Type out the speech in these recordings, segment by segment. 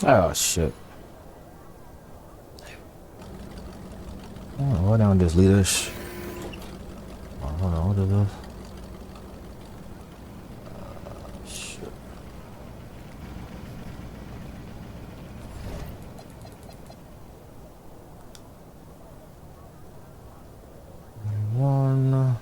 Oh shit. Oh, why don't just leave this? Oh, hold on, what is this? Shit. One.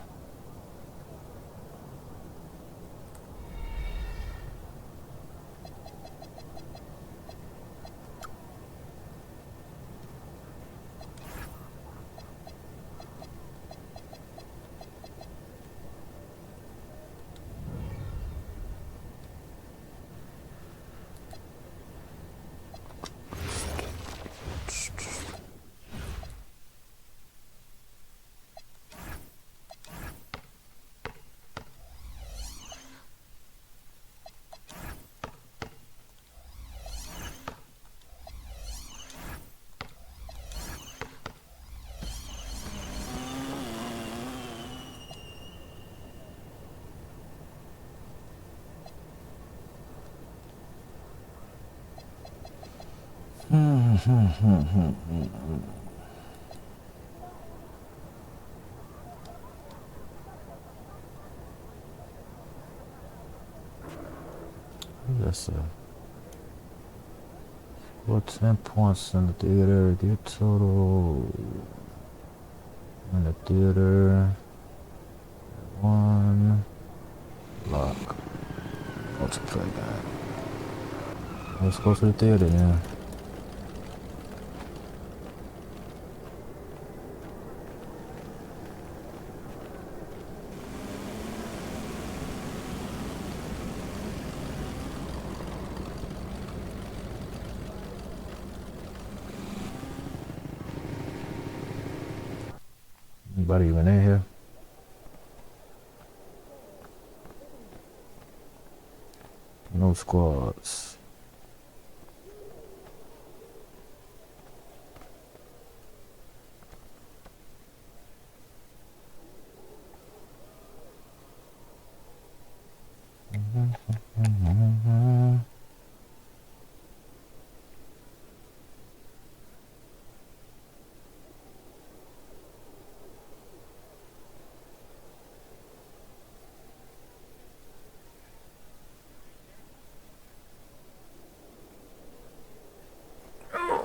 That's what 10 points in the theater, the total in the theater, one, lock, multiply that. Let's go to the theater then. Anybody even in here? No squads.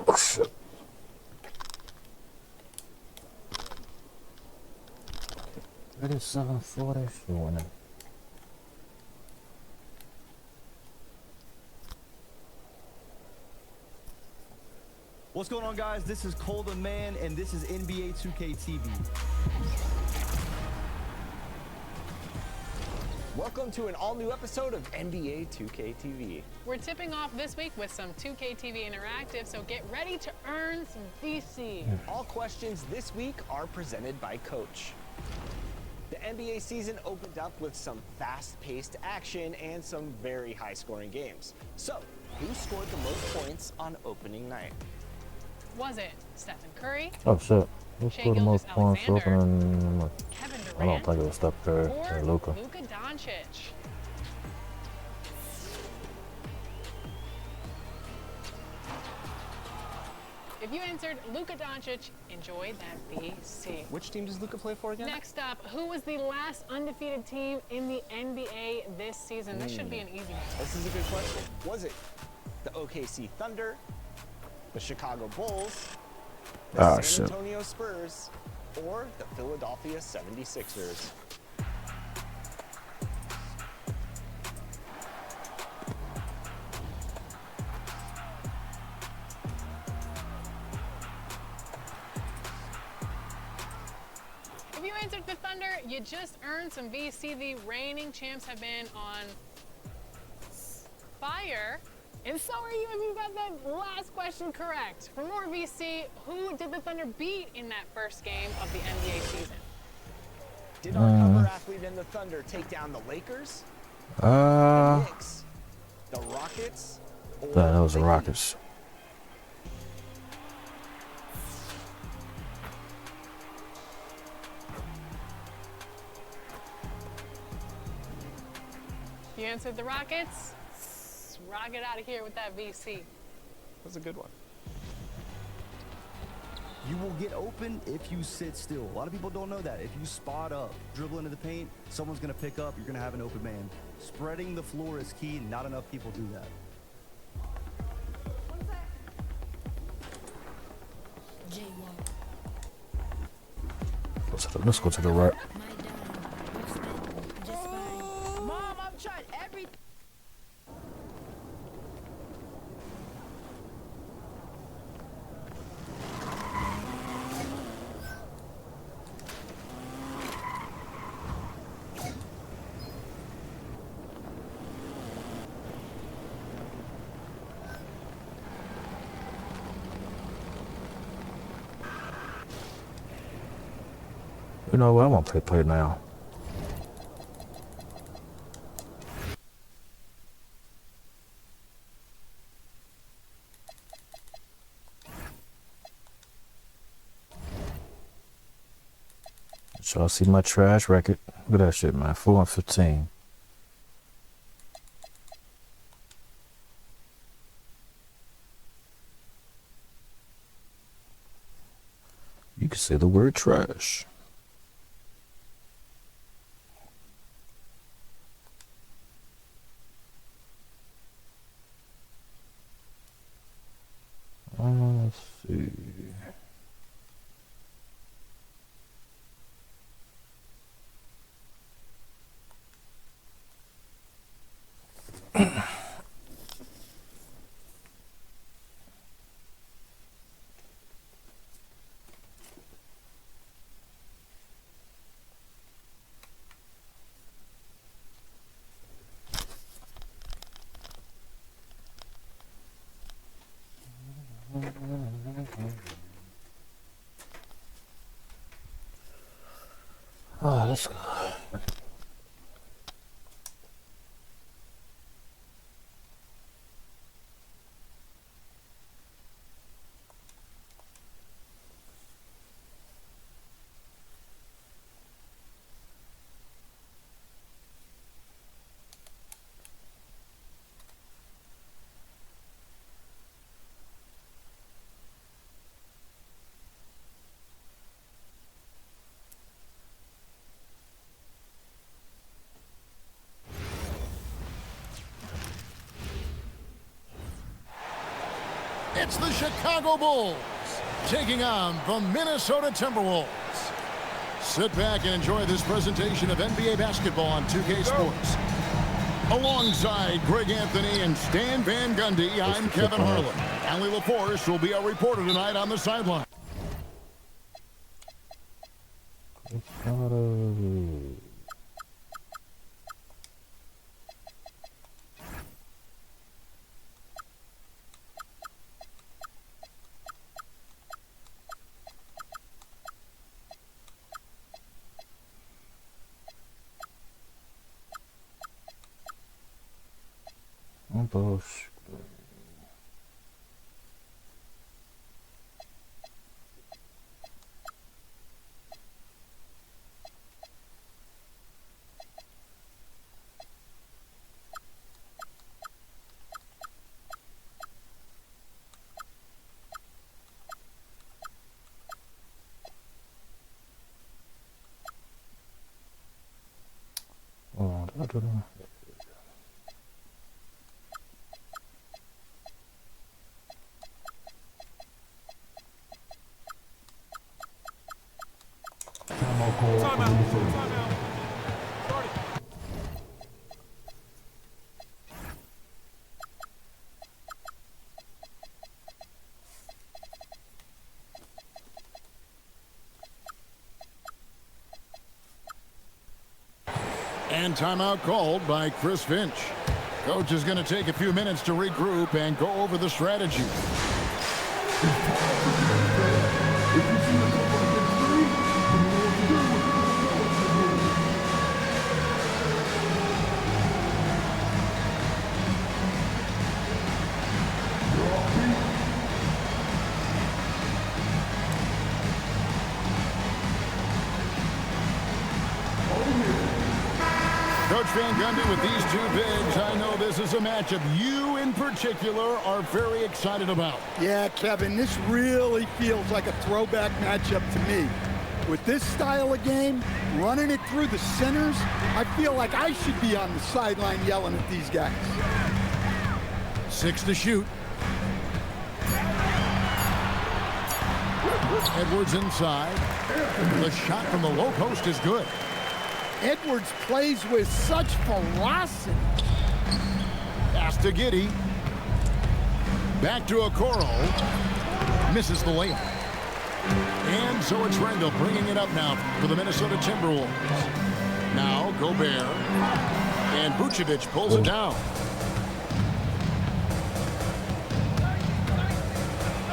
Oh shit. It is 7:40 for it. What's going on, guys? This is Cole the Man, and this is NBA 2K TV. Welcome to an all-new episode of NBA 2K TV. We're tipping off this week with some 2K TV Interactive, so get ready to earn some VC. All questions this week are presented by Coach. The NBA season opened up with some fast-paced action and some very high-scoring games. So, who scored the most points on opening night? Was it Stephen Curry, Oh shit. Who scored the most points Alexander, opening? Kevin I don't Durant, think it was Steph Curry or or Luka. Luka Doncic? If you answered Luka Doncic, enjoy that VC. Which team does Luka play for again? Next up, who was the last undefeated team in the NBA this season? This should be an easy one. This is a good question. Was it the OKC Thunder, the Chicago Bulls, the San Antonio Spurs, or the Philadelphia 76ers? If you answered the Thunder, you just earned some VC. The reigning champs have been on fire. And so are you if you got that last question correct. For more VC, who did the Thunder beat in that first game of the NBA season? Did our cover athlete in the Thunder take down the Lakers, the Knicks, the Rockets, or that was the Rockets. You answered the Rockets. Rock it out of here with that VC. was a good one. You will get open if you sit still. A lot of people don't know that. If you spot up, dribble into the paint, someone's going to pick up, you're going to have an open man. Spreading the floor is key. Not enough people do that. Let's go to the right. Mom, I've tried everything. You know what? I'm gonna play now. Y'all see my trash record? Look at that shit, man. 4-15. You can say the word trash. Let's see. Oh, let's go. It's the Chicago Bulls taking on the Minnesota Timberwolves. Sit back and enjoy this presentation of NBA basketball on 2K Sports. Alongside Greg Anthony and Stan Van Gundy, I'm Kevin Harlan. Allie LaForce will be our reporter tonight on the sideline. Bullshit. Oh, I don't know. And timeout called by Chris Finch. Coach is going to take a few minutes to regroup and go over the strategy. Coach Van Gundy, with these two bigs, I know this is a matchup you in particular are very excited about. Yeah, Kevin, this really feels like a throwback matchup to me. With this style of game, running it through the centers, I feel like I should be on the sideline yelling at these guys. 6 to shoot. Edwards inside. The shot from the low post is good. Edwards plays with such ferocity. Pass to Giddey. Back to Okoro. Misses the layup. And so it's Randall bringing it up now for the Minnesota Timberwolves. Now Gobert. And Vucevic pulls it down.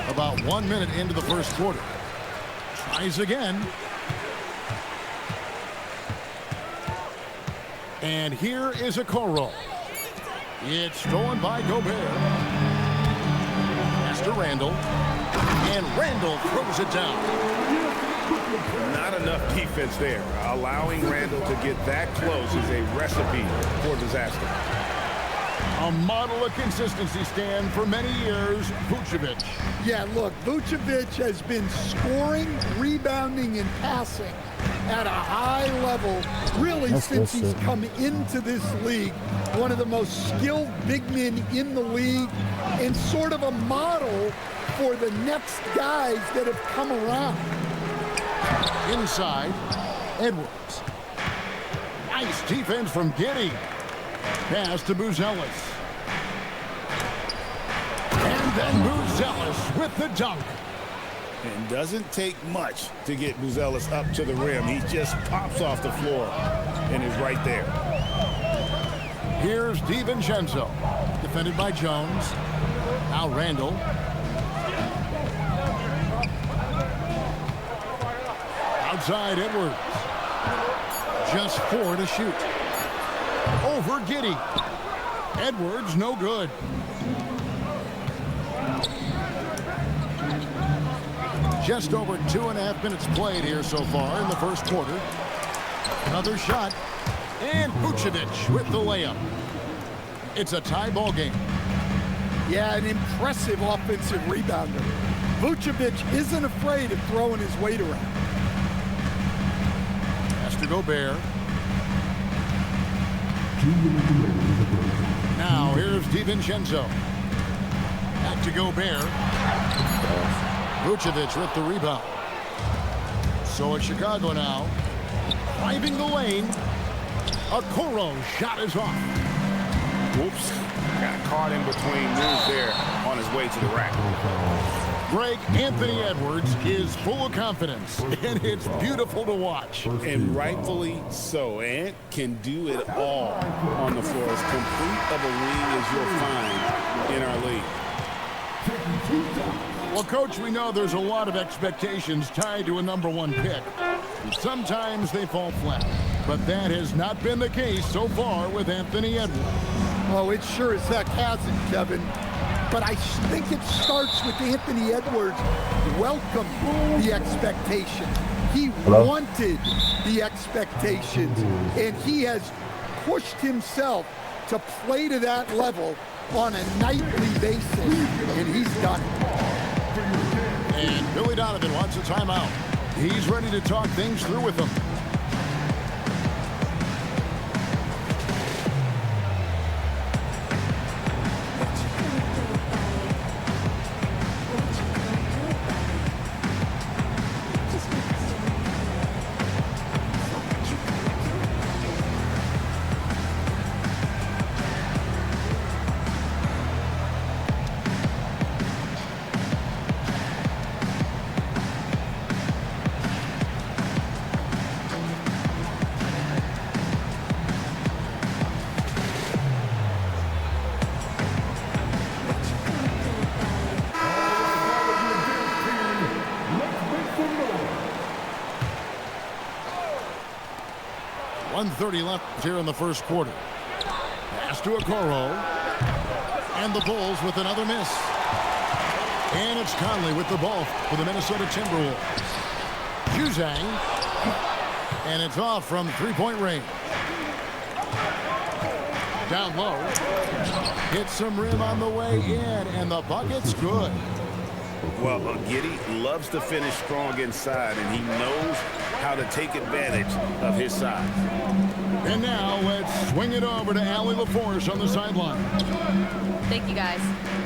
About 1 minute into the first quarter. Tries again. And here is Okoro. It's stolen by Gobert. Pass to Randall. And Randall throws it down. Not enough defense there. Allowing Randall to get that close is a recipe for disaster. A model of consistency, Stan, for many years, Vucevic. Yeah, look, Vucevic has been scoring, rebounding, and passing at a high level, really, since he's come into this league. One of the most skilled big men in the league, and sort of a model for the next guys that have come around. Inside, Edwards. Nice defense from Giddey. Pass to Buzelis. And then Buzelis with the dunk. And doesn't take much to get Buzelis up to the rim. He just pops off the floor and is right there. Here's DiVincenzo. Defended by Jones. Now Randall. Outside Edwards. Just 4 to shoot. Over Giddey. Edwards, no good. Just over 2.5 minutes played here so far in the first quarter. Another shot. And Vucevic with the layup. It's a tie ball game. Yeah, an impressive offensive rebounder. Vucevic isn't afraid of throwing his weight around. Pass to Gobert. Now here's DiVincenzo. Back to Gobert. Vucevic with the rebound. So it's Chicago now. Driving the lane. Okoro shot is off. Whoops. Got caught in between moves there on his way to the rack. Greg, Anthony Edwards is full of confidence, and it's beautiful to watch. And rightfully so. Ant can do it all on the floor. As complete of a wing as you'll find in our league. Well, Coach, we know there's a lot of expectations tied to a #1 pick. And sometimes they fall flat, but that has not been the case so far with Anthony Edwards. Oh, it sure as heck hasn't, Kevin. But I think it starts with Anthony Edwards welcoming the expectation. He wanted the expectations, and he has pushed himself to play to that level on a nightly basis, and he's done it. And Billy Donovan wants a timeout. He's ready to talk things through with them. .130 left here in the first quarter. Pass to Okoro. And the Bulls with another miss. And it's Conley with the ball for the Minnesota Timberwolves. Juzang. And it's off from three-point range. Down low. Hits some rim on the way in, and the bucket's good. Well, Giddey loves to finish strong inside, and he knows how to take advantage of his size. And now let's swing it over to Allie LaForce on the sideline. Thank you, guys.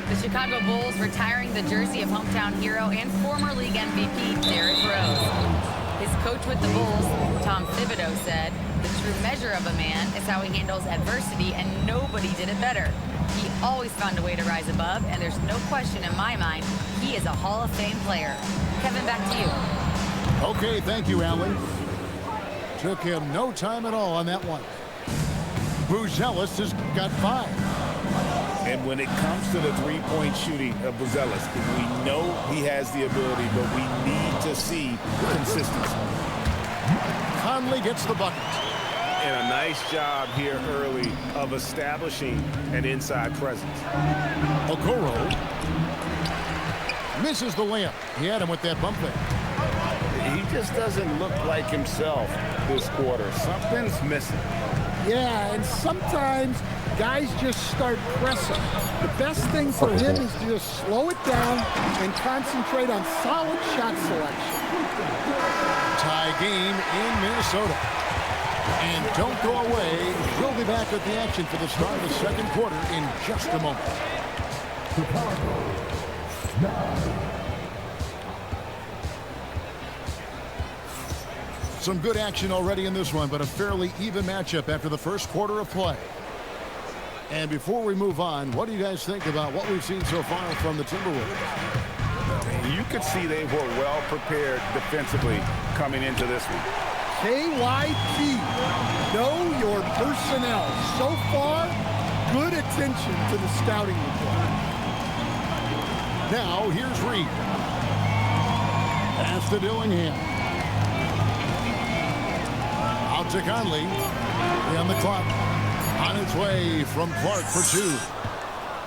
The Chicago Bulls retiring the jersey of hometown hero and former league MVP Derrick Rose. His coach with the Bulls, Tom Thibodeau, said, "The true measure of a man is how he handles adversity, and nobody did it better. He always found a way to rise above, and there's no question in my mind he is a Hall of Fame player." Kevin, back to you. Okay, thank you, Allie. Took him no time at all on that one. Buzelis has got 5. And when it comes to the three-point shooting of Buzelis, we know he has the ability, but we need to see consistency. Conley gets the bucket. And a nice job here early of establishing an inside presence. Okoro misses the layup. He had him with that bump fake. He just doesn't look like himself this quarter. Something's missing. Yeah, and sometimes guys just start pressing. The best thing for him is to just slow it down and concentrate on solid shot selection. Tie game in Minnesota. And don't go away. We'll be back with the action for the start of the second quarter in just a moment. Some good action already in this one, but a fairly even matchup after the first quarter of play. And before we move on, what do you guys think about what we've seen so far from the Timberwolves? You could see they were well prepared defensively coming into this one. KYT, know your personnel. So far, good attention to the scouting report. Now, here's Reed. Pass to Dillingham. Out to Conley. On the clock. On its way from Clark for 2.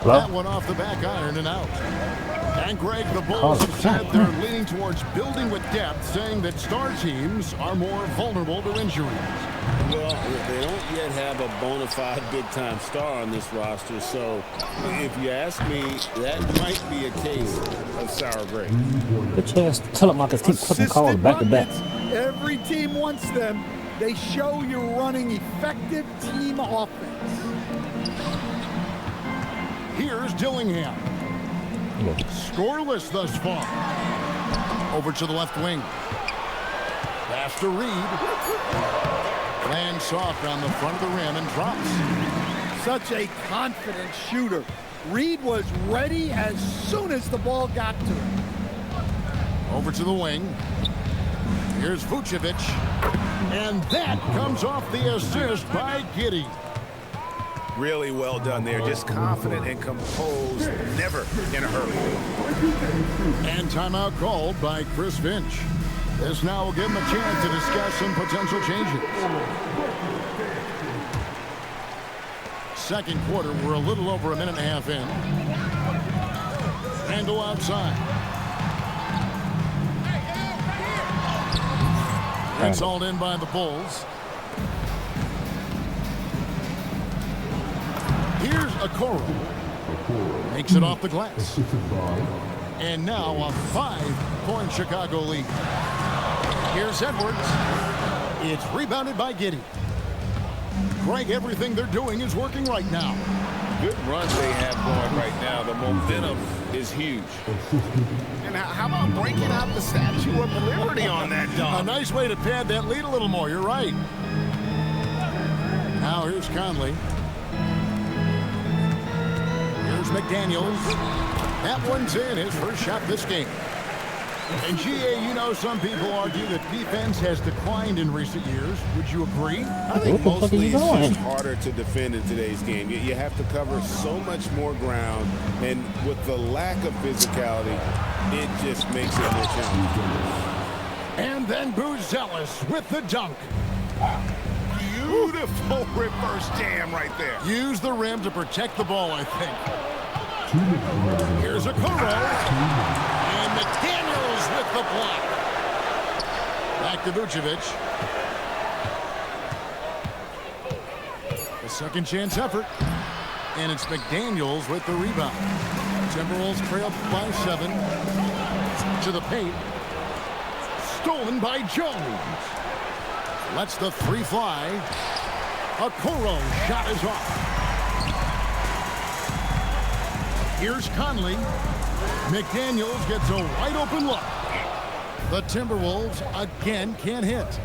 Hello? That one off the back iron and out. And Greg, the Bulls have said they're leaning towards building with depth, saying that star teams are more vulnerable to injuries. Well, they don't yet have a bona fide big-time star on this roster, so if you ask me, that might be a case of sour grapes. Bitch ass telemarketers keep putting calls back to back. Buckets. Every team wants them. They show you're running effective team offense. Here's Dillingham. Scoreless thus far. Over to the left wing. Pass to Reed. Lands soft on the front of the rim and drops. Such a confident shooter. Reed was ready as soon as the ball got to him. Over to the wing. Here's Vucevic. And that comes off the assist by Giddey. Really well done there. Just confident and composed. Never in a hurry. And timeout called by Chris Finch. This now will give him a chance to discuss some potential changes. Second quarter, we're a little over a minute and a half in. Randall outside. It's all in by the Bulls. Here's Okoro. Makes it off the glass. And now a 5-point Chicago lead. Here's Edwards. It's rebounded by Giddey. Greg, everything they're doing is working right now. Good runs they have going right now. The momentum is huge. And how about breaking out the Statue of Liberty on that A dunk? nice way to pad that lead a little more. You're right. Now here's Conley. Here's McDaniels. That one's in, his first shot this game. And GA, you know, some people argue that defense has declined in recent years. Would you agree? I think mostly it's just harder to defend in today's game. You have to cover so much more ground, and with the lack of physicality, it just makes it more challenging. And then Buzelis with the dunk. Beautiful reverse jam right there. Use the rim to protect the ball, I think. Here's Okoro. And McDaniels with the block. Back to Vucevic. The Second chance effort. And it's McDaniels with the rebound. Timberwolves trail by 7. To the paint. Stolen by Jones. Lets the 3 fly. Okoro shot is off. Here's Conley. McDaniels gets a wide open look. The Timberwolves again can't hit.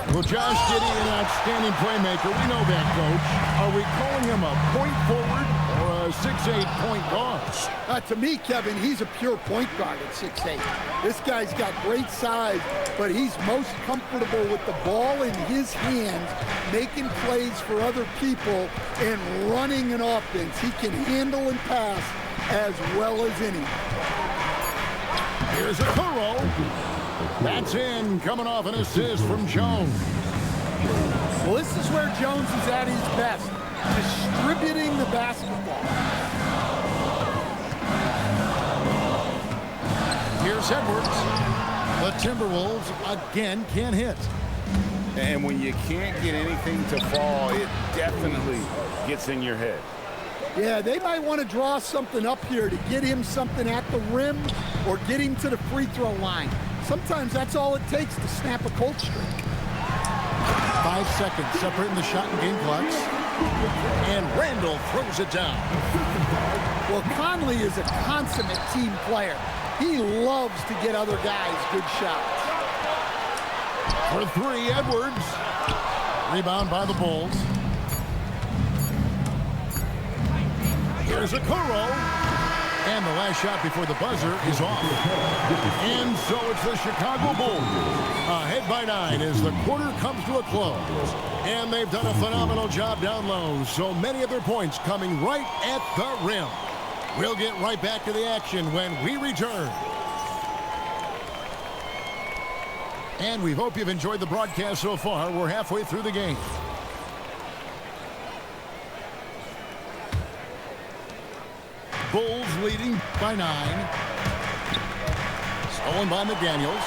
Well, Josh Giddey, an outstanding playmaker. We know that, Coach. Are we calling him a point forward or a 6'8" point guard? To me, Kevin, he's a pure point guard at 6'8". This guy's got great size, but he's most comfortable with the ball in his hands, making plays for other people and running an offense. He can handle and pass as well as any. Here's Okoro. That's in, coming off an assist from Jones. Well, this is where Jones is at his best, distributing the basketball. Here's Edwards. The Timberwolves again can't hit. And when you can't get anything to fall, it definitely gets in your head. Yeah, they might want to draw something up here to get him something at the rim or get him to the free throw line. Sometimes that's all it takes to snap a cold streak. 5 seconds separating the shot and game clocks. And Randall throws it down. Well, Conley is a consummate team player. He loves to get other guys good shots. For 3, Edwards. Rebound by the Bulls. Here's Okoro. And the last shot before the buzzer is off. And so it's the Chicago Bulls ahead by 9 as the quarter comes to a close. And they've done a phenomenal job down low. So many of their points coming right at the rim. We'll get right back to the action when we return. And we hope you've enjoyed the broadcast so far. We're halfway through the game. Bulls leading by 9. Stolen by McDaniels.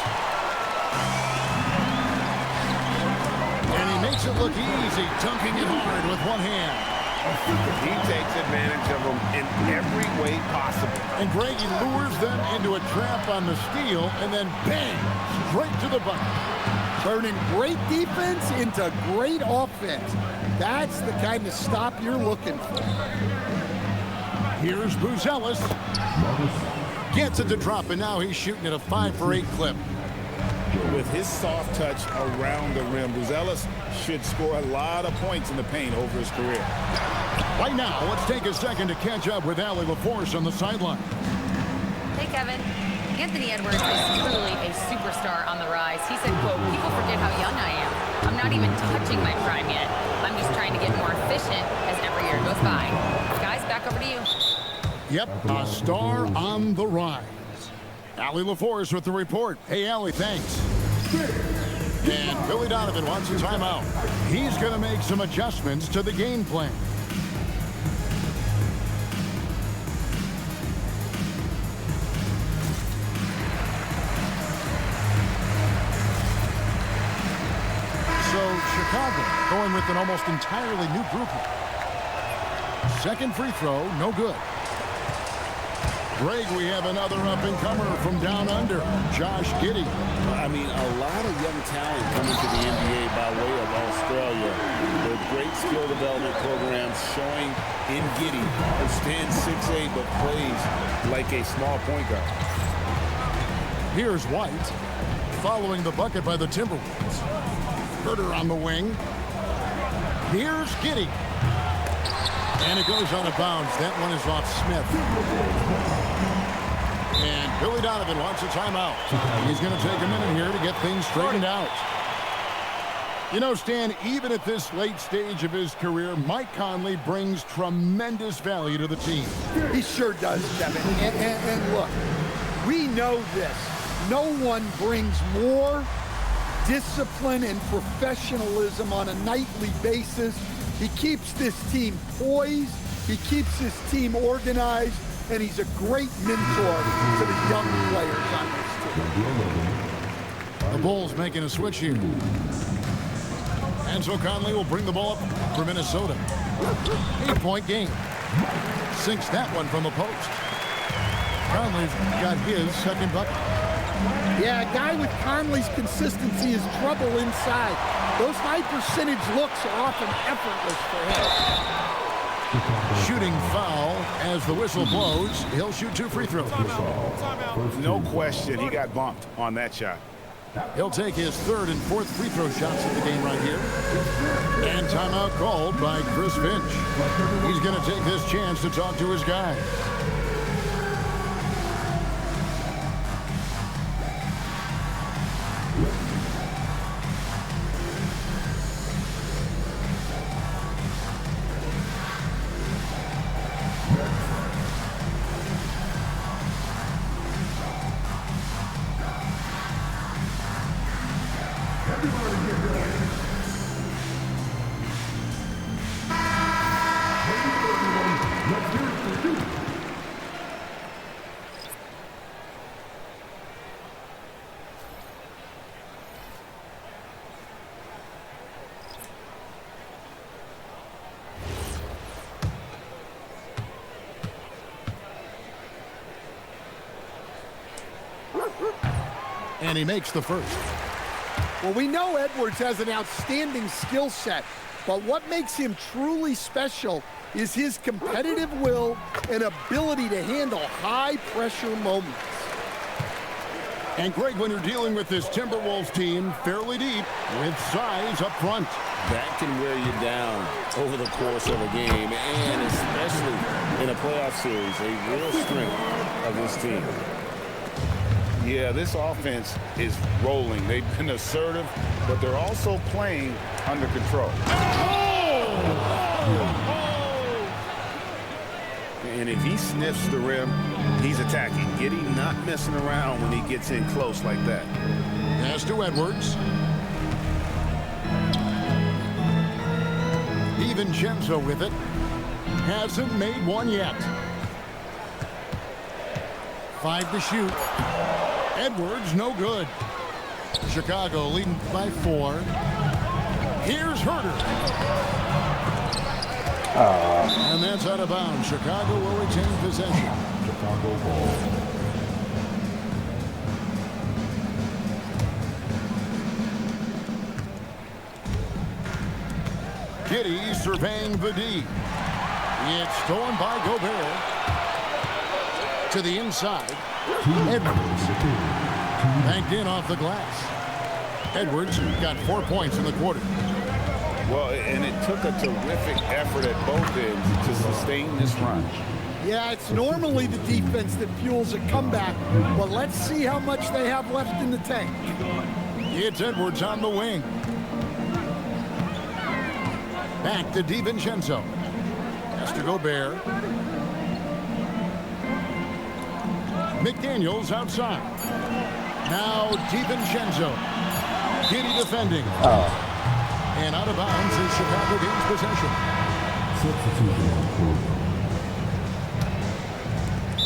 And he makes it look easy, dunking it hard with one hand. He takes advantage of them in every way possible. And Greg, he lures them into a trap on the steal, and then bang, straight to the bucket. Turning great defense into great offense. That's the kind of stop you're looking for. Here's Buzelis. Gets it to drop, and now he's shooting at a 5 for 8 clip. With his soft touch around the rim, Buzelis should score a lot of points in the paint over his career. Right now, let's take a second to catch up with Allie LaForce on the sideline. Hey, Kevin. Anthony Edwards is truly a superstar on the rise. He said, quote, "People forget how young I am. I'm not even touching my prime yet. I'm just trying to get more efficient as every year goes by." Guys, back over to you. Yep, a star on the rise. Allie LaForce with the report. Hey, Allie, thanks. And Billy Donovan wants a timeout. He's going to make some adjustments to the game plan. So Chicago going with an almost entirely new grouping. Second free throw, no good. Greg, we have another up-and-comer from down under, Josh Giddey. I mean, a lot of young talent coming to the NBA by way of Australia. With great skill development programs showing in Giddey, who stands 6'8", but plays like a small point guard. Here's White, following the bucket by the Timberwolves. Herter on the wing. Here's Giddey. And it goes out of bounds. That one is off Smith. And Billy Donovan wants a timeout. He's going to take a minute here to get things straightened out. You know, Stan, even at this late stage of his career, Mike Conley brings tremendous value to the team. He sure does, Kevin. And look, we know this. No one brings more discipline and professionalism on a nightly basis. He keeps this team poised, he keeps his team organized, and he's a great mentor to the young players on this team. The Bulls making a switch here. And so Conley will bring the ball up for Minnesota. 8-point game. Sinks that one from the post. Conley's got his second bucket. Yeah, a guy with Conley's consistency is trouble inside. Those high percentage looks are often effortless for him. Shooting foul as the whistle blows. He'll shoot 2 free throws. No question, he got bumped on that shot. He'll take his 3rd and 4th free throw shots of the game right here. And timeout called by Chris Finch. He's going to take this chance to talk to his guys. And he makes the first. Well, we know Edwards has an outstanding skill set, but what makes him truly special is his competitive will and ability to handle high-pressure moments. And Greg, when you're dealing with this Timberwolves team fairly deep with size up front. That can wear you down over the course of a game, and especially in a playoff series, a real strength of this team. Yeah, this offense is rolling. They've been assertive, but they're also playing under control. And if he sniffs the rim, he's attacking. Giddy not messing around when he gets in close like that. Pass to Edwards. DiVincenzo with it. Hasn't made one yet. 5 to shoot. Edwards, no good. Chicago leading by 4. Here's Herter. And that's out of bounds. Chicago will retain possession. Chicago ball. Giddy surveying the D. It's stolen by Gobert. To the inside. Edwards. Banked in off the glass. Edwards got 4 points in the quarter. Well, and it took a terrific effort at both ends to sustain this run. Yeah, it's normally the defense that fuels a comeback, but let's see how much they have left in the tank. It's Edwards on the wing. Back to DiVincenzo. Has to Gobert. McDaniels outside. Now DiVincenzo. Giddy defending. And out of bounds is Chicago gains possession.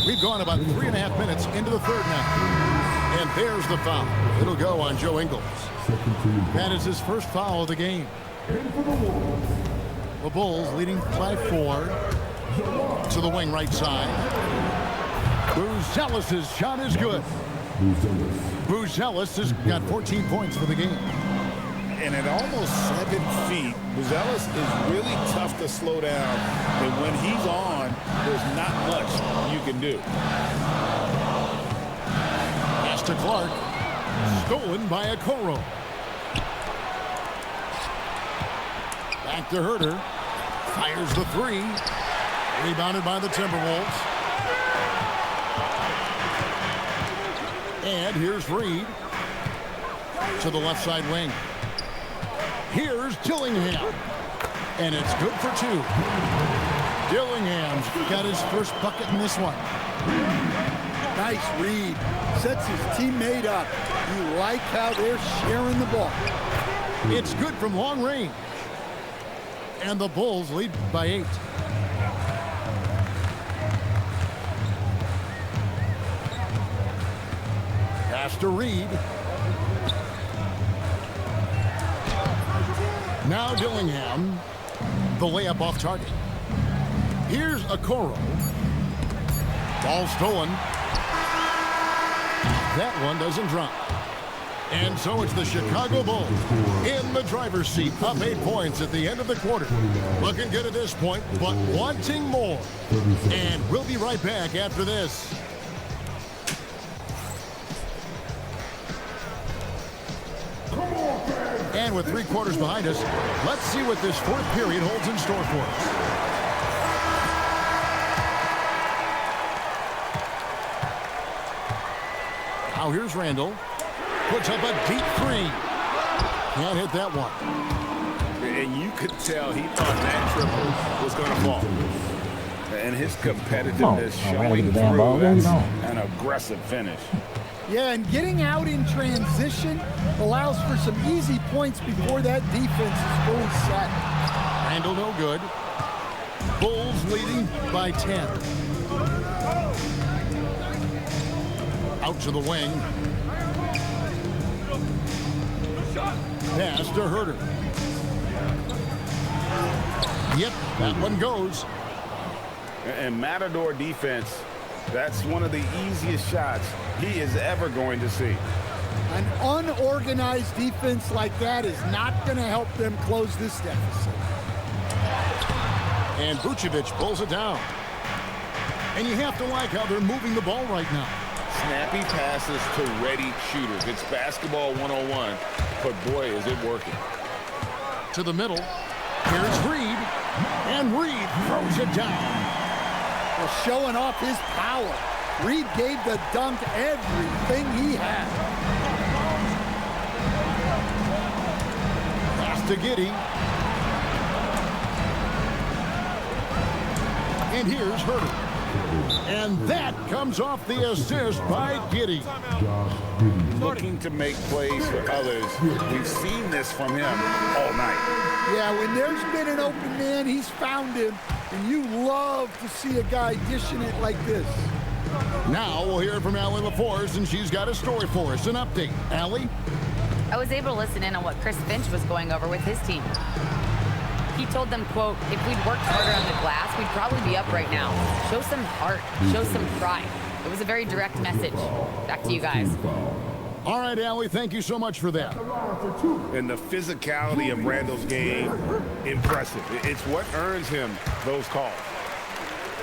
We've gone about 3.5 minutes into the third now. And there's the foul. It'll go on Joe Ingles. That is his first foul of the game. The Bulls leading by 4. To the wing right side. Buzelis' shot is good. Buzelis has got 14 points for the game. And at almost 7 feet, Buzelis is really tough to slow down. And when he's on, there's not much you can do. Pass to Clark. Stolen by Okoro. Back to Herter. Fires the 3. Rebounded by the Timberwolves. And here's Reed. To the left side wing. Here's Dillingham. And it's good for 2. Dillingham's got his first bucket in this one. Nice read. Sets his teammate up. You like how they're sharing the ball. It's good from long range. And the Bulls lead by 8. Pass to Reed. Now Dillingham. the layup off target. Here's Okoro. Ball stolen. That one doesn't drop. And so it's the Chicago Bulls in the driver's seat, up 8 points at the end of the quarter. Looking good at this point, but wanting more. And we'll be right back after this. And with 3 quarters behind us, let's see what this fourth period holds in store for us. Now here's Randall. Puts up a deep 3. Can't hit that one. And you could tell he thought that triple was going to fall. And his competitiveness showing through. That's an aggressive finish. Yeah, and getting out in transition allows for some easy points before that defense is fully set. Randall no good. Bulls leading by 10. Out to the wing. Pass to Herter. Yep, that one goes. And Matador defense, that's one of the easiest shots he is ever going to see. An unorganized defense like that is not going to help them close this deficit. And Vucevic pulls it down. And you have to like how they're moving the ball right now. Snappy passes to ready shooters. It's basketball 101, but boy, is it working. To the middle. Here's Reed. And Reed throws it down. Well, showing off his power. Reed gave the dunk everything he had. Pass to Giddey. And here's Herter. And that comes off the assist by Giddey. Looking to make plays for others. We've seen this from him all night. Yeah, when there's been an open man, he's found him. And you love to see a guy dishing it like this. Now we'll hear from Allie LaForce, and she's got a story for us. An update. Allie? I was able to listen in on what Chris Finch was going over with his team. He told them, quote, if we'd worked harder on the glass, we'd probably be up right now. Show some heart. Show some pride. It was a very direct message. Back to you guys. All right, Allie, thank you so much for that. And the physicality of Randall's game, impressive. It's what earns him those calls.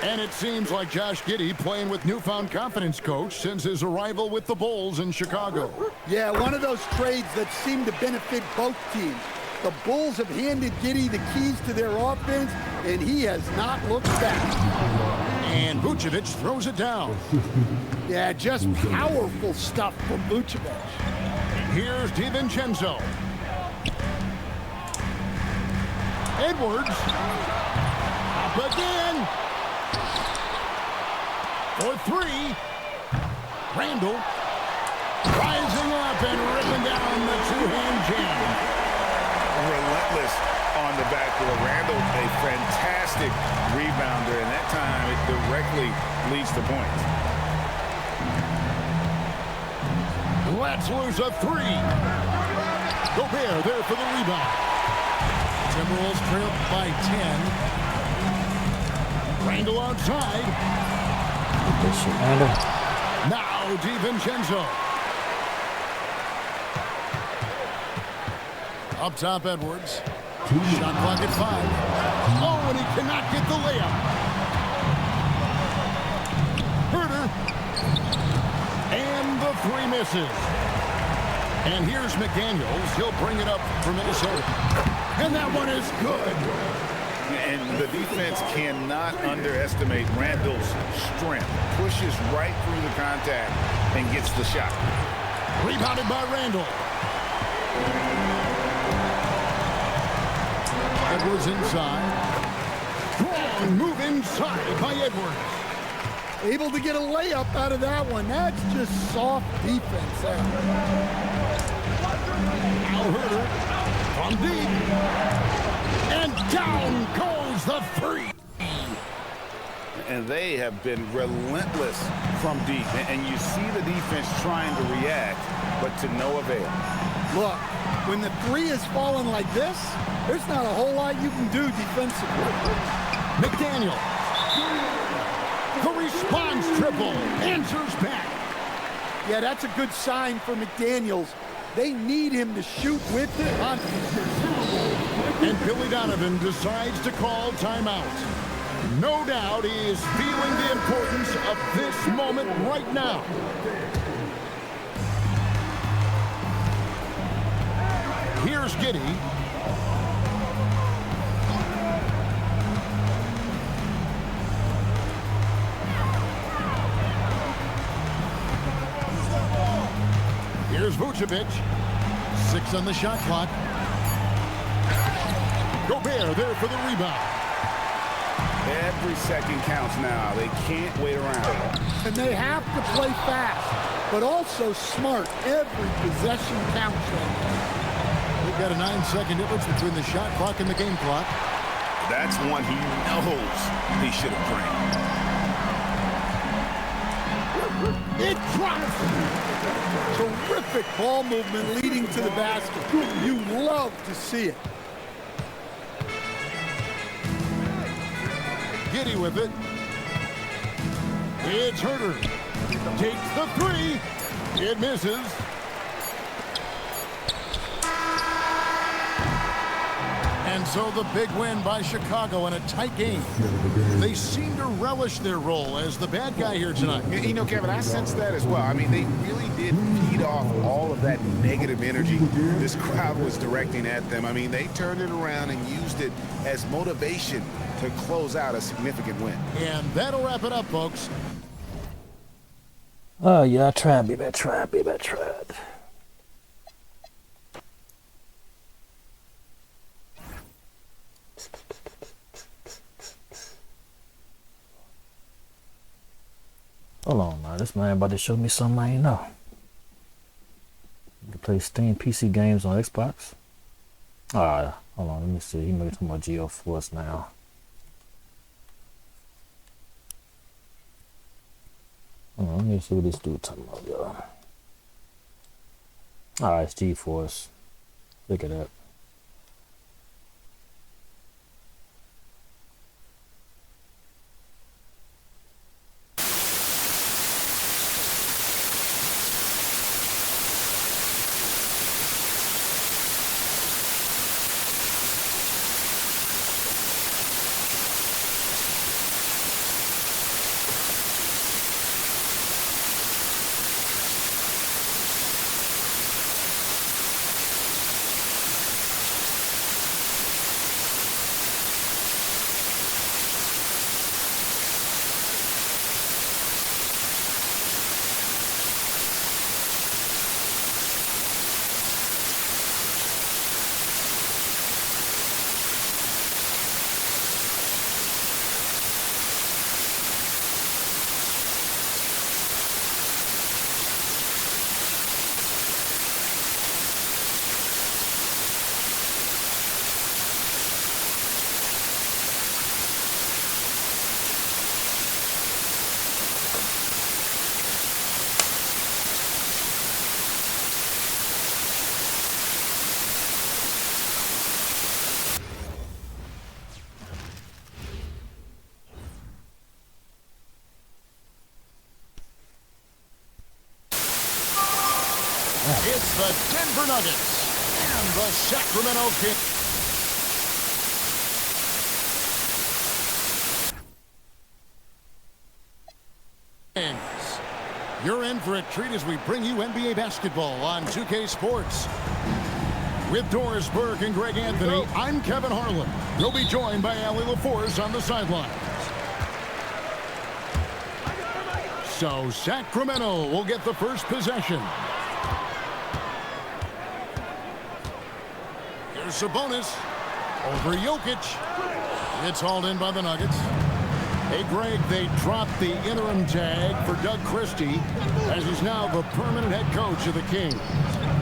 And it seems like Josh Giddey playing with newfound confidence, coach, since his arrival with the Bulls in Chicago. Yeah, one of those trades that seem to benefit both teams. The Bulls have handed Giddey the keys to their offense, and he has not looked back. And Vucevic throws it down. Yeah, just powerful stuff from Vucevic. Here's DiVincenzo. Edwards. Up again. For 3. Randall. Rising up and ripping down the two-hand jam. Relentless on the backboard. Randall, a fantastic rebounder, and that time it directly leads to points. Let's lose a 3. Gobert there for the rebound. Timberwolves trail by 10. Randall outside. Good shit, Randall. Now DiVincenzo. Up top, Edwards. Shot clock at 5. Oh, and he cannot get the layup. Herter. And the 3 misses. And here's McDaniels. He'll bring it up for Minnesota. And that one is good. And the defense cannot underestimate Randall's strength. Pushes right through the contact and gets the shot. Rebounded by Randall. Edwards inside. Strong move inside by Edwards. Able to get a layup out of that one. That's just soft defense there. Al Herter from deep. And down goes the 3. and they have been relentless from deep. And you see the defense trying to react, but to no avail. Look, when the three is falling like this, there's not a whole lot you can do defensively. McDaniel. The response triple answers back. Yeah, that's a good sign for McDaniels. They need him to shoot with it on. And Billy Donovan decides to call timeout. No doubt he is feeling the importance of this moment right now. Here's Giddey. Here's Vucevic. 6 on the shot clock. Gobert there for the rebound. Every second counts now. They can't wait around. And they have to play fast, but also smart. Every possession counts. We've got a 9-second difference between the shot clock and the game clock. That's one he knows he should have framed. It drops. Terrific ball movement leading to the basket. You love to see it. Giddey with it. It's Herter. Takes the three. It misses. And so the big win by Chicago in a tight game. They seem to relish their role as the bad guy here tonight. You know, Kevin, I sense that as well. I mean, they really did feed off all of that negative energy this crowd was directing at them. I mean, they turned it around and used it as motivation to close out a significant win. And that'll wrap it up, folks. Oh, yeah, I tried, baby. I tried. Hold on now, this man about to show me something I ain't know. You can play Steam PC games on Xbox. Alright, hold on, let me see. He made some more GeoForce now. Hold on, let me see what this dude talking about, y'all. Alright, it's GeForce. Look at that. It's the Denver Nuggets and the Sacramento Kings. You're in for a treat as we bring you NBA basketball on 2K Sports. With Doris Burke and Greg Anthony, I'm Kevin Harlan. We'll be joined by Allie LaForce on the sidelines. So Sacramento will get the first possession. Here's Sabonis over Jokic. It's hauled in by the Nuggets. Hey, Greg, they dropped the interim tag for Doug Christie as he's now the permanent head coach of the Kings.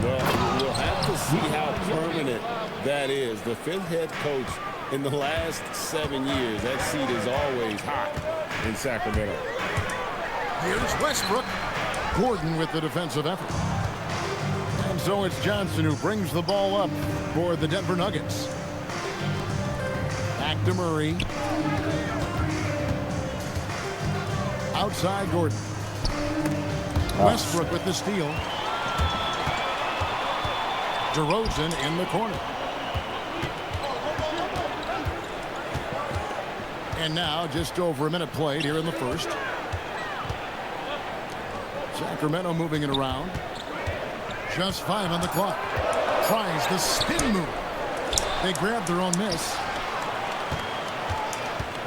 Well, we'll have to see how permanent that is. The fifth head coach in the last 7 years, that seat is always hot. in Sacramento. Here's Westbrook. Gordon with the defensive effort. And so it's Johnson who brings the ball up for the Denver Nuggets. Back to Murray. Outside Gordon. Westbrook with the steal. DeRozan in the corner. And now just over a minute played here in the first. Sacramento moving it around. Just 5 on the clock. Tries the spin move. They grab their own miss.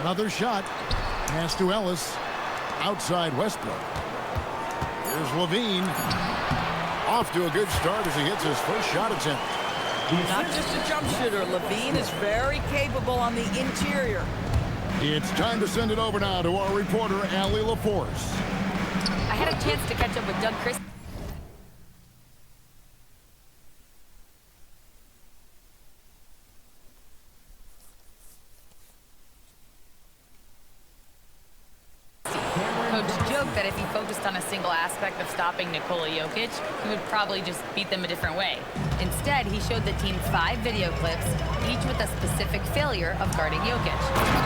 Another shot. Pass to Ellis. Outside Westbrook. Here's Levine. Off to a good start as he hits his first shot attempt. Not just a jump shooter. Levine is very capable on the interior. It's time to send it over now to our reporter, Allie LaForce. I had a chance to catch up with Doug Christie. Coach joked that if he focused on a single aspect of stopping Nikola Jokic, he would probably just beat them a different way. Instead, he showed the team 5 video clips, each with a specific failure of guarding Jokic.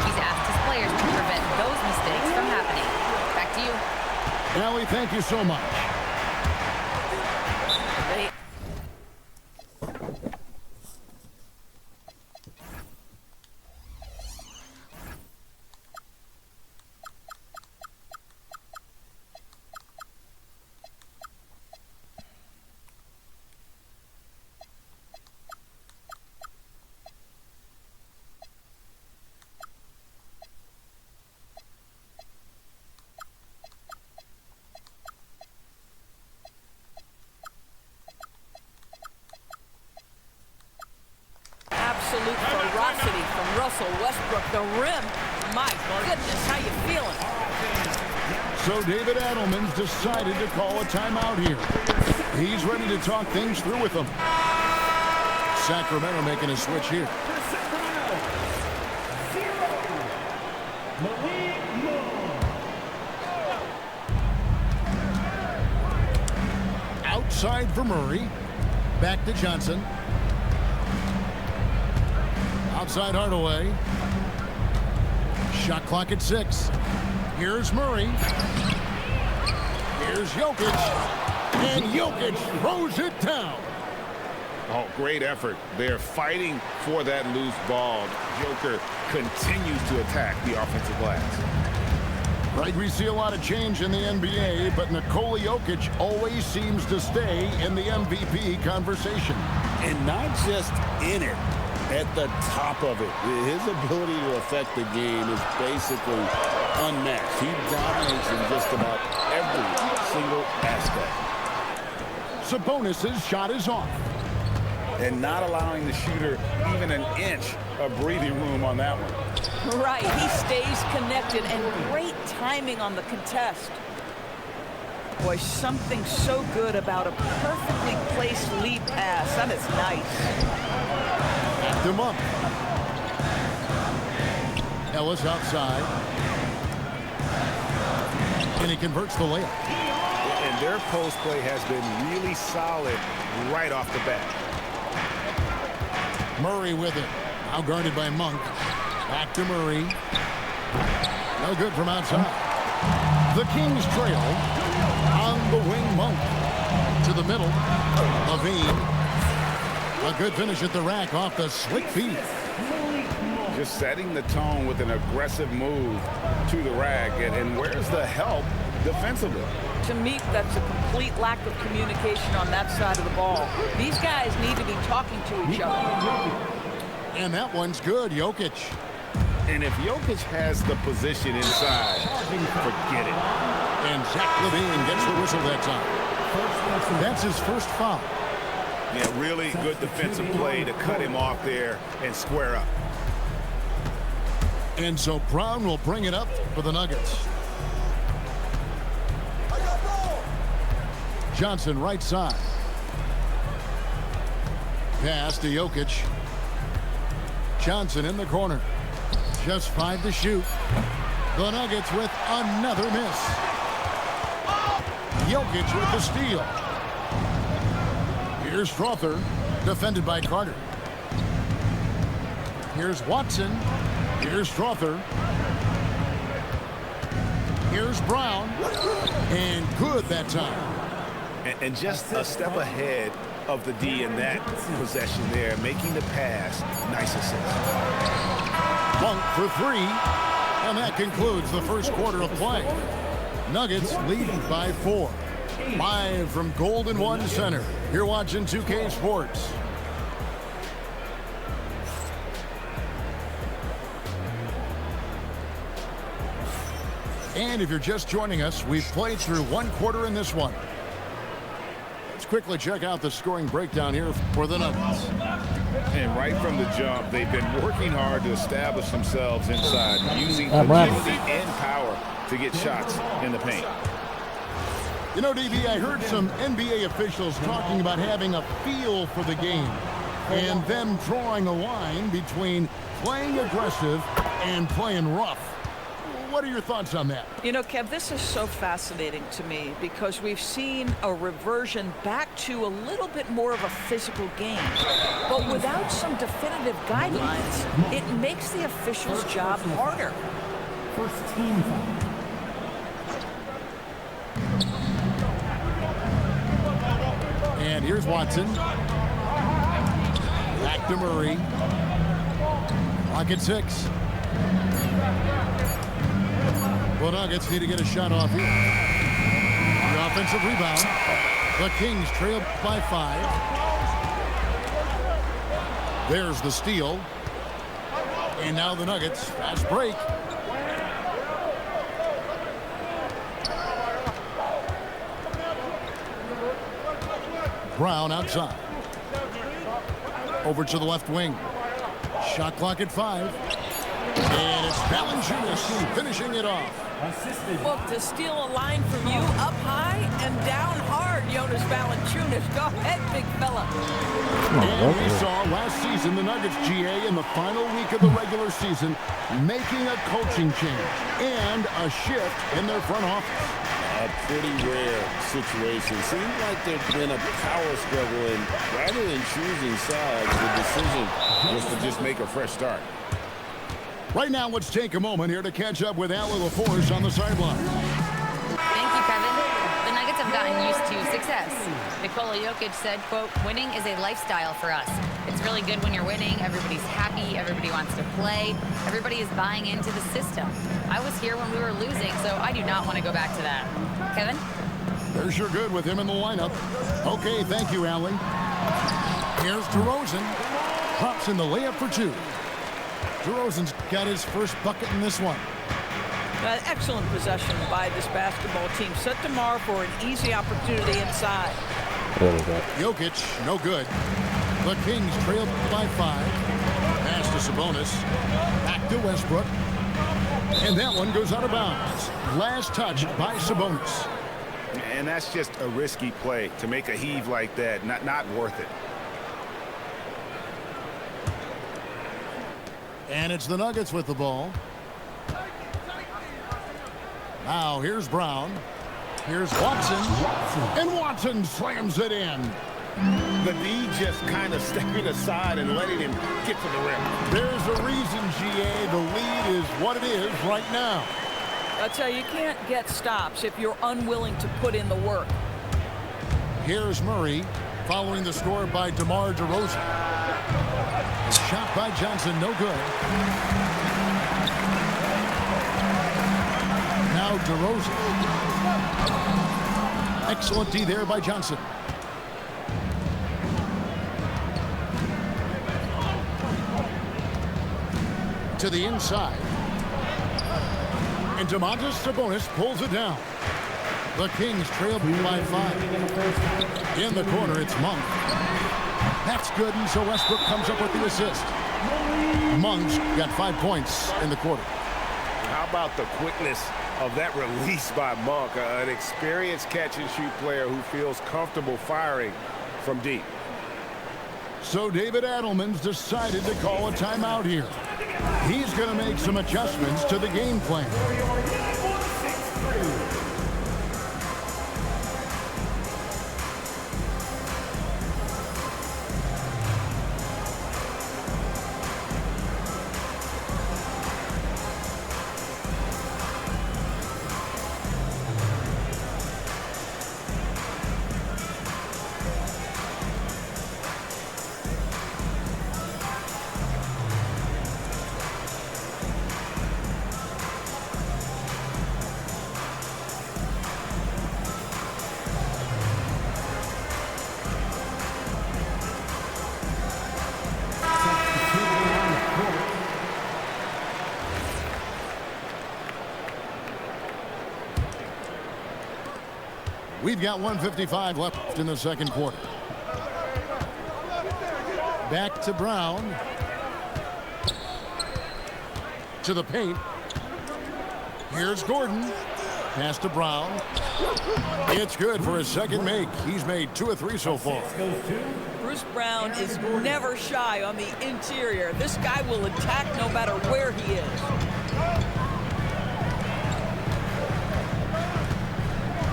He's asked his players to prevent those mistakes from happening. Back to you. Allie, thank you so much. Absolute ferocity from Russell Westbrook. The rim. My goodness, how you feeling? So David Adelman's decided to call a timeout here. He's ready to talk things through with them. Sacramento making a switch here. Outside for Murray. Back to Johnson. Outside Hardaway. Shot clock at 6. Here's Murray. Here's Jokic. And Jokic throws it down. Oh, great effort. They're fighting for that loose ball. Joker continues to attack the offensive glass. Right, we see a lot of change in the NBA, but Nikola Jokic always seems to stay in the MVP conversation. And not just in it, at the top of it. His ability to affect the game is basically unmatched. He dominates in just about every single aspect. Sabonis' shot is off. And not allowing the shooter even an inch of breathing room on that one. Right, he stays connected and great timing on the contest. Boy, something so good about a perfectly placed lead pass. That is nice. Them up. Ellis outside. And he converts the layup. And their post play has been really solid right off the bat. Murray with it. Now guarded by Monk. Back to Murray. No good from outside. The Kings trail on the wing. Monk to the middle. Levine. A good finish at the rack off the slick feet. Just setting the tone with an aggressive move to the rack. And where's the help defensively? To me, that's a complete lack of communication on that side of the ball. These guys need to be talking to each other. And that one's good, Jokic. And if Jokic has the position inside, forget it. And Zach Levine gets the whistle that time. That's his first foul. Yeah, really good defensive play to cut him off there and square up. And so Brown will bring it up for the Nuggets. Johnson right side. Pass to Jokic. Johnson in the corner. Just 5 to shoot. The Nuggets with another miss. Jokic with the steal. Here's Strother, defended by Carter. Here's Watson. Here's Strother. Here's Brown. And good that time. And just a step ahead of the D in that possession there, making the pass. Nice assist. Monk for three. And that concludes the first quarter of play. Nuggets lead by 4. Live from Golden One Center. You're watching 2K Sports. And if you're just joining us, we've played through one quarter in this one. Let's quickly check out the scoring breakdown here for the Nuggets. And right from the jump, they've been working hard to establish themselves inside, using agility and power to get shots in the paint. You know, DB, I heard some NBA officials talking about having a feel for the game and them drawing a line between playing aggressive and playing rough. What are your thoughts on that? You know, Kev, this is so fascinating to me because we've seen a reversion back to a little bit more of a physical game. But without some definitive guidelines, it makes the officials' job harder. First team foul. And here's Watson. Back to Murray. Clock at 6. The Nuggets need to get a shot off here. The offensive rebound. The Kings trail by 5. There's the steal. And now the Nuggets fast break. Brown outside. Over to the left wing. Shot clock at 5. And it's Valanciunas finishing it off. Well, to steal a line from you up high and down hard, Jonas Valanciunas. Go ahead, big fella. And we saw last season the Nuggets, GA, in the final week of the regular season, making a coaching change and a shift in their front office. A pretty rare situation. Seems like there's been a power struggle, and rather than choosing sides, the decision was to just make a fresh start. Right now, let's take a moment here to catch up with Allie LaForce on the sideline. Thank you, Kevin. The Nuggets have gotten used to success. Nikola Jokic said, quote, winning is a lifestyle for us. It's really good when you're winning. Everybody's happy. Everybody wants to play. Everybody is buying into the system. I was here when we were losing, so I do not want to go back to that. Kevin? They're sure good with him in the lineup. Okay, thank you, Allie. Here's DeRozan. Pops in the layup for 2. DeRozan's got his first bucket in this one. Excellent possession by this basketball team. Set to Mar for an easy opportunity inside. Jokic, no good. The Kings trail by 5. Pass to Sabonis. Back to Westbrook. And that one goes out of bounds. Last touch by Sabonis. And that's just a risky play to make a heave like that. Not worth it. And it's the Nuggets with the ball. Now here's Brown. Here's Watson. And Watson slams it in. The D just kind of stepping aside and letting him get to the rim. There's a reason, GA, the lead is what it is right now. I tell you, you can't get stops if you're unwilling to put in the work. Here's Murray, following the score by DeMar DeRozan. Shot by Johnson, no good. Now DeRozan. Excellent D there by Johnson. To the inside. And Domantas Sabonis pulls it down. The Kings trail by 5. In the corner, it's Monk. That's good, and so Westbrook comes up with the assist. Monk's got 5 points in the quarter. How about the quickness of that release by Monk, an experienced catch-and-shoot player who feels comfortable firing from deep. So David Adelman's decided to call a timeout here. He's going to make some adjustments to the game plan. We've got 1:55 left in the second quarter. Back to Brown. To the paint. Here's Gordon. Pass to Brown. It's good for his second make. He's made 2 of 3 so far. Bruce Brown is never shy on the interior. This guy will attack no matter where he is.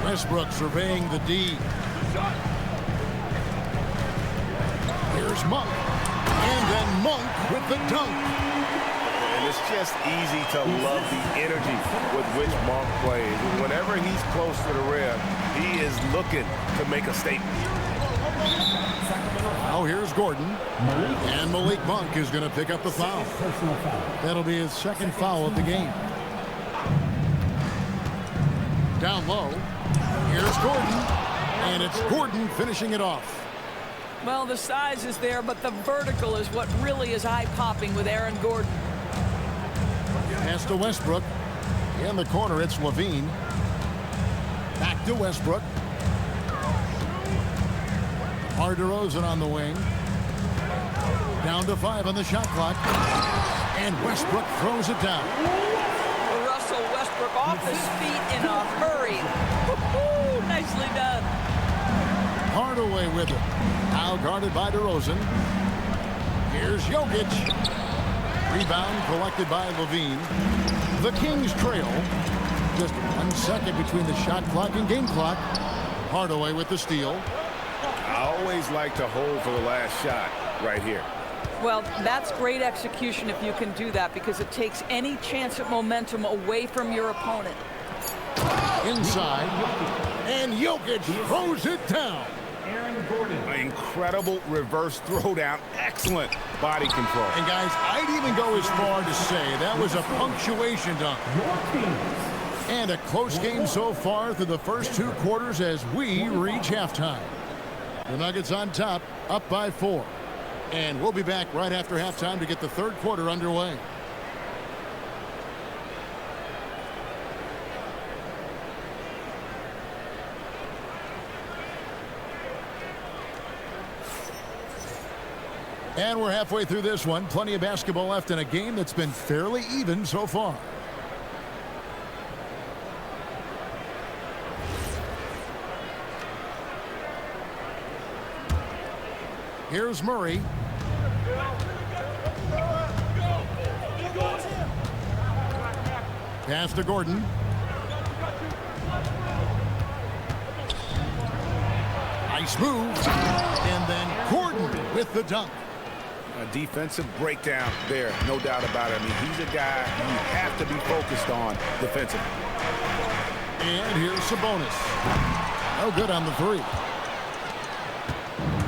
Westbrook surveying the D. Here's Monk. And then Monk with the dunk. And it's just easy to love the energy with which Monk plays. Whenever he's close to the rim, he is looking to make a statement. Now here's Gordon. And Malik Monk is going to pick up the foul. That'll be his second foul of the game. Down low. Here's Gordon. And it's Gordon finishing it off. Well, the size is there, but the vertical is what really is eye-popping with Aaron Gordon. Pass to Westbrook. In the corner, it's Levine. Back to Westbrook. DeRozan on the wing. Down to 5 on the shot clock. And Westbrook throws it down. Russell Westbrook off his feet in a hurry. Woo-hoo, nicely done. Hardaway with it. Now guarded by DeRozan. Here's Jokic. Rebound collected by Levine. The Kings trail. Just 1 second between the shot clock and game clock. Hardaway with the steal. I always like to hold for the last shot right here. Well, that's great execution if you can do that, because it takes any chance at momentum away from your opponent. Inside. And Jokic throws it down. An incredible reverse throwdown. Excellent body control. And guys, I'd even go as far to say that was a punctuation dunk. And a close game so far through the first 2 quarters as we reach halftime. The Nuggets on top, up by 4. And we'll be back right after halftime to get the third quarter underway. And we're halfway through this one. Plenty of basketball left in a game that's been fairly even so far. Here's Murray. Pass to Gordon. Nice move. And then Gordon with the dunk. A defensive breakdown there, no doubt about it. I mean, he's a guy you have to be focused on defensively. And here's Sabonis. No good on the 3.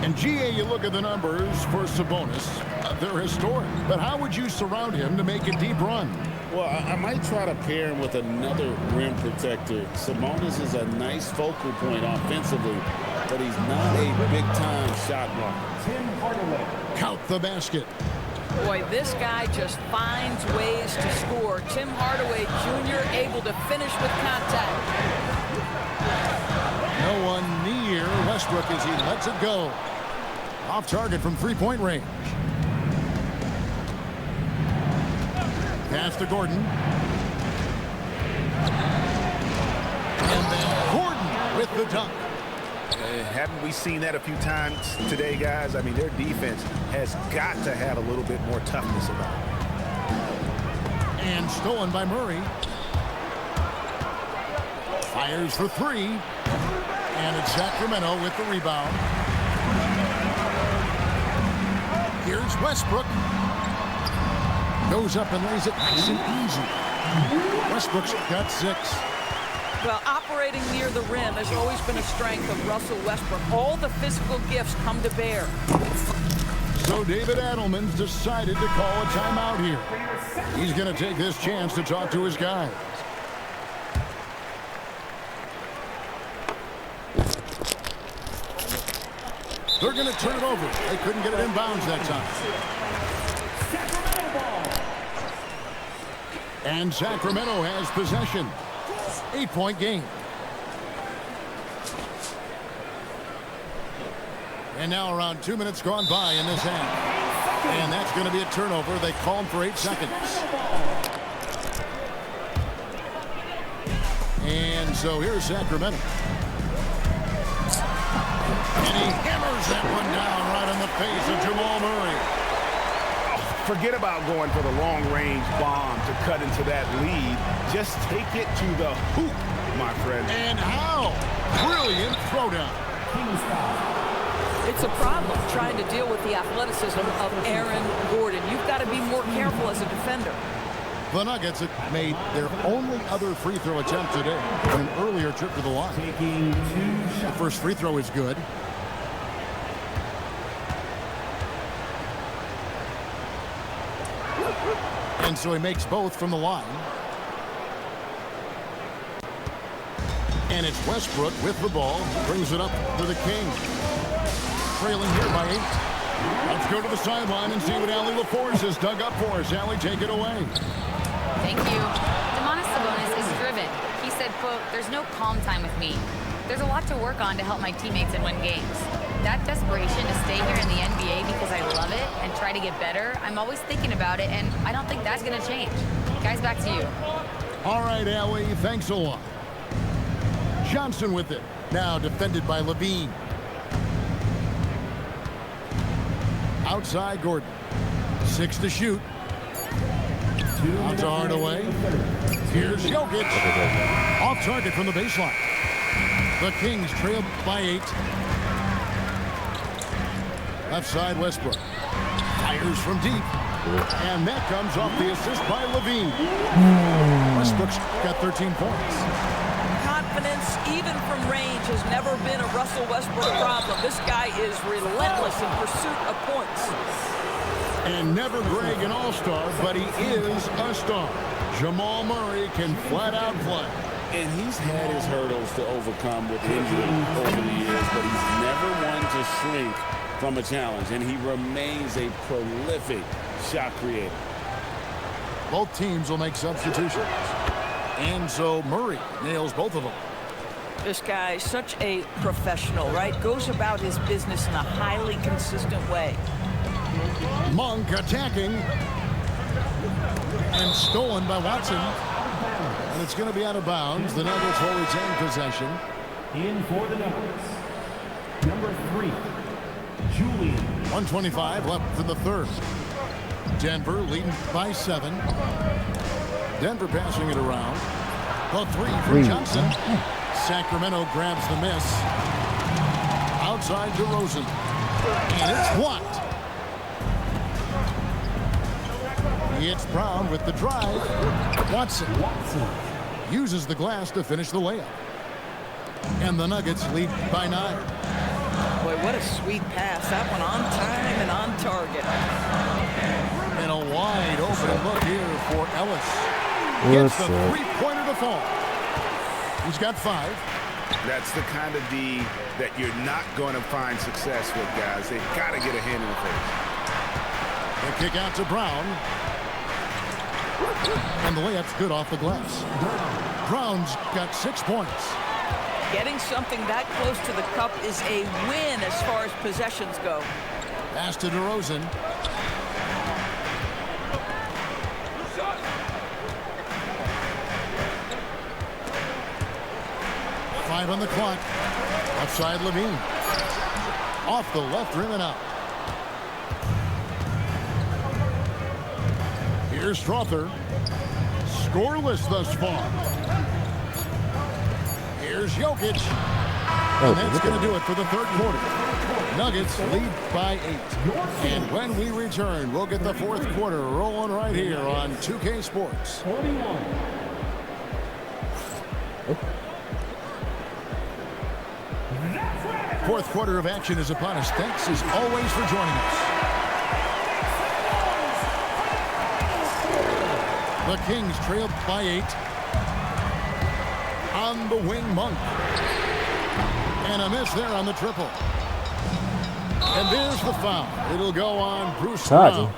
And GA, you look at the numbers for Sabonis. They're historic. But how would you surround him to make a deep run? Well, I might try to pair him with another rim protector. Sabonis is a nice focal point offensively, but he's not a big-time shot blocker. Tim Hardaway. Count the basket. Boy, this guy just finds ways to score. Tim Hardaway Jr. able to finish with contact. No one near Westbrook as he lets it go. Off target from 3-point range. Pass to Gordon. And then Gordon with the dunk. Haven't we seen that a few times today, guys? I mean, their defense has got to have a little bit more toughness about it. And stolen by Murray. Fires for three. And it's Sacramento with the rebound. Here's Westbrook. Goes up and lays it nice and easy. Westbrook's got 6. Well, operating near the rim has always been a strength of Russell Westbrook. All the physical gifts come to bear. So David Adelman's decided to call a timeout here. He's going to take this chance to talk to his guys. They're going to turn it over. They couldn't get it inbounds that time. And Sacramento has possession. 8-point game. And now around 2 minutes gone by in this half. And that's going to be a turnover. They call him for 8 seconds. And so here's Sacramento. And he hammers that one down right in the face of Jamal Murray. Forget about going for the long-range bomb to cut into that lead. Just take it to the hoop, my friend. And how? Brilliant throwdown. It's a problem trying to deal with the athleticism of Aaron Gordon. You've got to be more careful as a defender. The Nuggets have made their only other free throw attempt today on an earlier trip to the line. The first free throw is good. And so he makes both from the line. And it's Westbrook with the ball. Brings it up for the Kings. Trailing here by 8. Let's go to the sideline and see what Allie LaForce has dug up for us. Allie, take it away. Thank you. Domantas Sabonis is driven. He said, quote, "There's no calm time with me. There's a lot to work on to help my teammates and win games. That desperation to stay here in the NBA because I love it and try to get better, I'm always thinking about it, and I don't think that's going to change." Guys, back to you. All right, Allie, thanks a lot. Johnson with it. Now defended by Levine. Outside Gordon. 6 to shoot. Out to Hardaway. Here's Jokic. Off target from the baseline. The Kings trail by 8. Left side Westbrook. Fires from deep. And that comes off the assist by Levine. Westbrook's got 13 points. Confidence, even from range, has never been a Russell Westbrook problem. This guy is relentless in pursuit of points. And never Greg an all-star, but he is a star. Jamal Murray can flat out play. And he's had his hurdles to overcome with injury over the years, but he's never one to shrink from a challenge, and he remains a prolific shot creator. Both teams will make substitutions. And so Murray nails both of them. This guy is such a professional, right? Goes about his business in a highly consistent way. Monk attacking. And stolen by Watson. And it's going to be out of bounds. The Nuggets will retain possession. In for the Nuggets, number 3, Julian. 1:25 left in the third. Denver leading by 7. Denver passing it around. The 3 from Johnson. Sacramento grabs the miss. Outside DeRozan. And it's blocked. It's Brown with the drive. Watson uses the glass to finish the layup. And the Nuggets lead by 9. Boy, what a sweet pass. That one on time and on target. And a wide open look here for Ellis. Gets the three-pointer to fall. He's got 5. That's the kind of D that you're not going to find success with, guys. They've got to get a hand in the face. The kick out to Brown. And the layup's good off the glass. Brown's got 6 points. Getting something that close to the cup is a win as far as possessions go. Pass to DeRozan. 5 on the clock. Outside Levine. Off the left rim and out. Here's Strother. Scoreless thus far. Here's Jokic. And that's going to do it for the third quarter. Nuggets lead by 8. And when we return, we'll get the fourth quarter rolling right here on 2K Sports. 41. Fourth quarter of action is upon us. Thanks as always for joining us. The Kings trailed by 8. On the wing, Monk. And a miss there on the triple. And there's the foul. It'll go on Bruce Brown.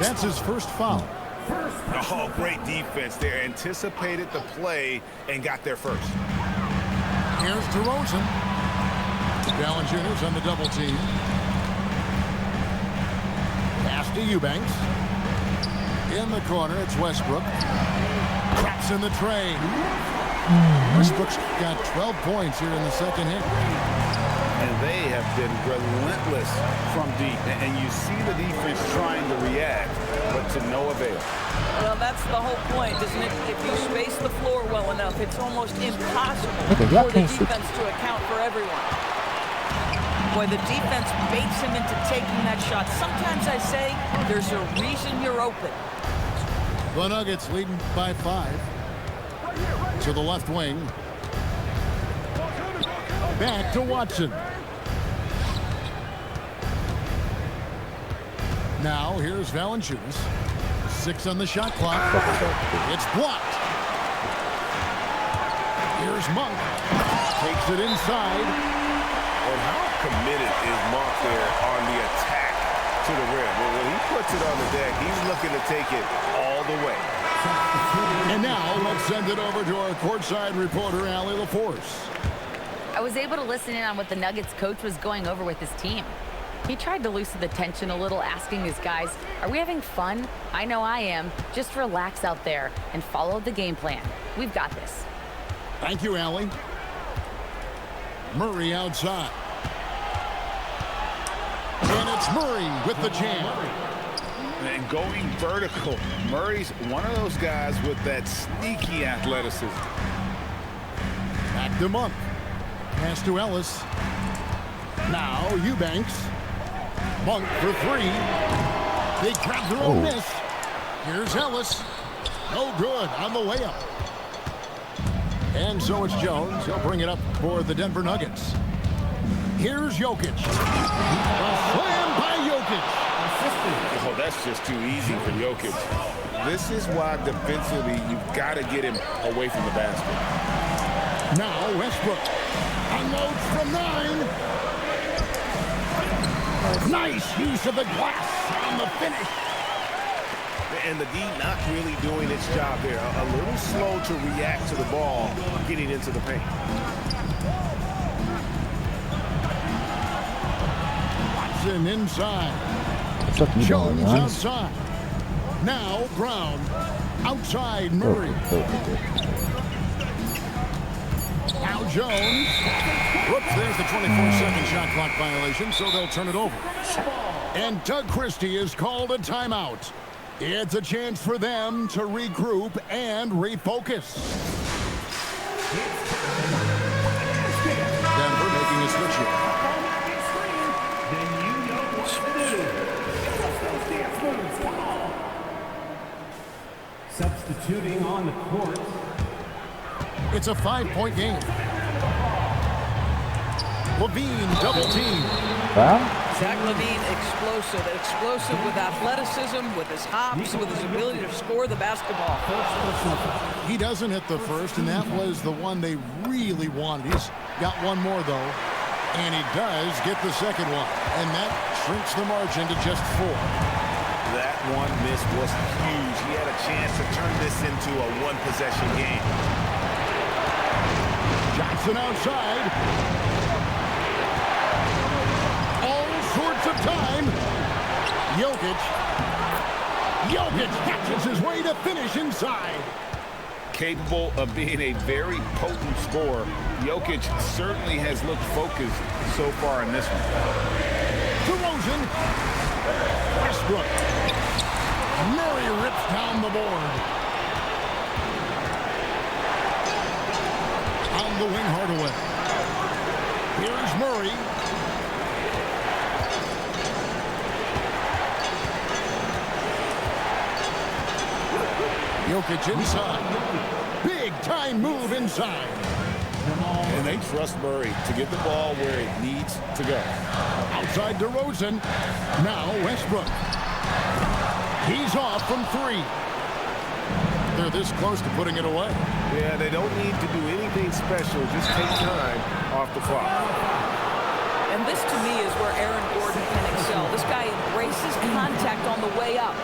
That's his first foul. Oh, great defense there. Anticipated the play and got there first. Here's DeRozan. Valanciunas on the double team. Pass to Eubanks. In the corner, it's Westbrook. Traps in the tray. Westbrook's got 12 points here in the second half. And they have been relentless from deep. And you see the defense trying to react, but to no avail. Well, that's the whole point, isn't it? If you space the floor well enough, it's almost impossible for the defense to account for everyone. Boy, the defense baits him into taking that shot. Sometimes I say there's a reason you're open. The Nuggets leading by 5. To the left wing. Back to Watson. Now here's Valanciunas. 6 on the shot clock. It's blocked. Here's Monk. Takes it inside. And how committed is Monk there on the attack to the rim? Well, when he puts it on the deck, he's looking to take it all the way. And now let's send it over to our courtside reporter, Allie LaForce. I was able to listen in on what the Nuggets coach was going over with his team. He tried to loosen the tension a little, asking his guys, are we having fun? I know I am. Just relax out there and follow the game plan. We've got this. Thank you, Allie. Murray outside. And it's Murray with the jam. And going vertical. Murray's one of those guys with that sneaky athleticism. Back to Monk. Pass to Ellis. Now Eubanks. Monk for 3. They grab their own miss. Here's Ellis. No good on the way up. And so it's Jones. He'll bring it up for the Denver Nuggets. Here's Jokic. A slam by Jokic. Oh, that's just too easy for Jokic. This is why defensively you've got to get him away from the basket. Now Westbrook unloads from 9. Nice use of the glass on the finish. And the D not really doing its job there. A little slow to react to the ball getting into the paint. Watson inside. Jones outside. Now Brown. Outside Murray. Now Jones. Whoops, there's the 24-second shot clock violation, so they'll turn it over. And Doug Christie is called a timeout. It's a chance for them to regroup and refocus. Denver making a switch here. Substituting on the court. It's a 5-point game. Levine double team. Zach LaVine, explosive with athleticism, with his hops, with his ability to score the basketball. He doesn't hit the first, and that was the one they really wanted. He's got one more, though, and he does get the second one, and that shrinks the margin to just 4. That one miss was huge. He had a chance to turn this into a one-possession game. Johnson outside. Sorts of time. Jokic catches his way to finish inside. capable of being a very potent scorer. Jokic certainly has looked focused so far in this one. DeRozan. Westbrook. Murray rips down the board. On the wing, Hardaway. Here's Murray. Jokic inside. Big time move inside. And they trust Murray to get the ball where it needs to go. Outside DeRozan. Now Westbrook. He's off from three. They're this close to putting it away. Yeah, they don't need to do anything special. Just take time off the clock. And this, to me, is where Aaron Gordon can excel. This guy embraces contact on the way up.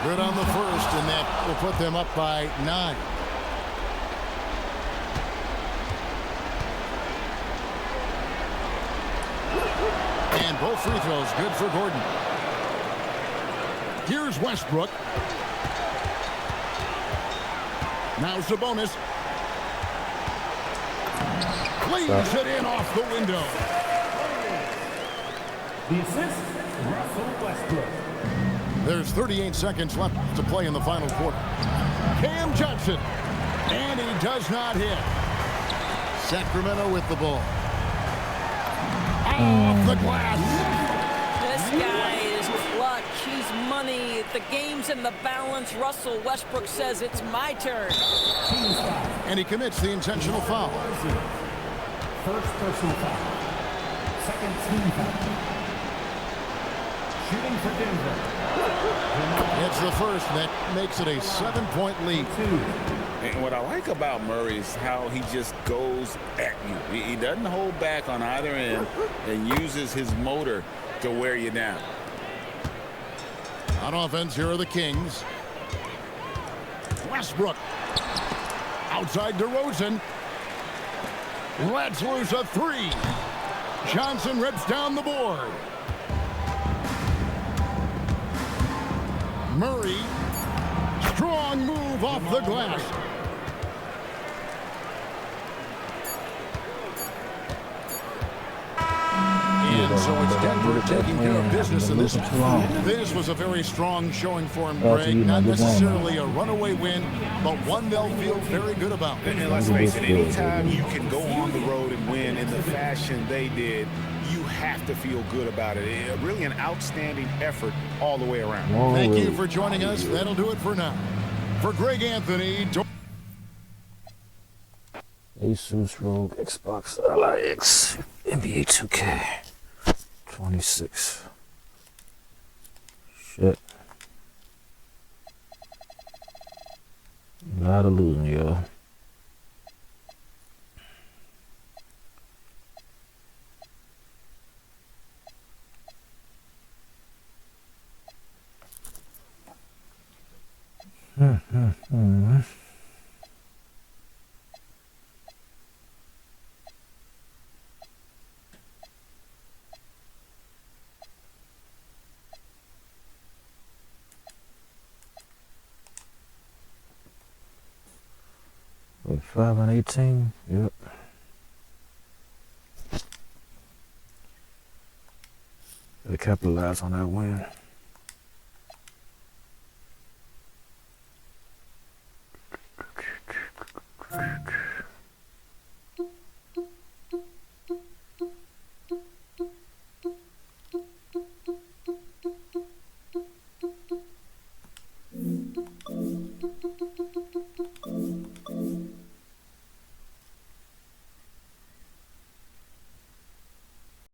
Good on the first, and that will put them up by 9. And both free throws good for Gordon. Here's Westbrook. Now Sabonis. Cleans it in off the window. The assist, Russell Westbrook. There's 38 seconds left to play in the final quarter. Cam Johnson. And he does not hit. Sacramento with the ball. Off the glass. This guy is clutch. He's money. The game's in the balance. Russell Westbrook says it's my turn. And he commits the intentional foul. First personal foul. Second team foul. Shooting for Denver. It's the first, and that makes it a 7-point lead. And what I like about Murray is how he just goes at you. He doesn't hold back on either end and uses his motor to wear you down. On offense, here are the Kings. Westbrook. Outside DeRozan. Lets loose a three. Johnson rips down the board. Murray. Strong move off the glass. And so it's Denver taking care of business in this. This was a very strong showing for him, Greg. Not necessarily a runaway win, but one they'll feel very good about. And let's face it, anytime you can go on the road and win in the fashion they did, you have to feel good about it. Really an outstanding effort all the way around. Thank you for joining us. That'll do it for now. For Greg Anthony, Asus ROG Xbox LIX NBA 2K 26. Shit. A lot of losing, yo. Wait, 5 and 18. Yep. Gotta capitalize on that win.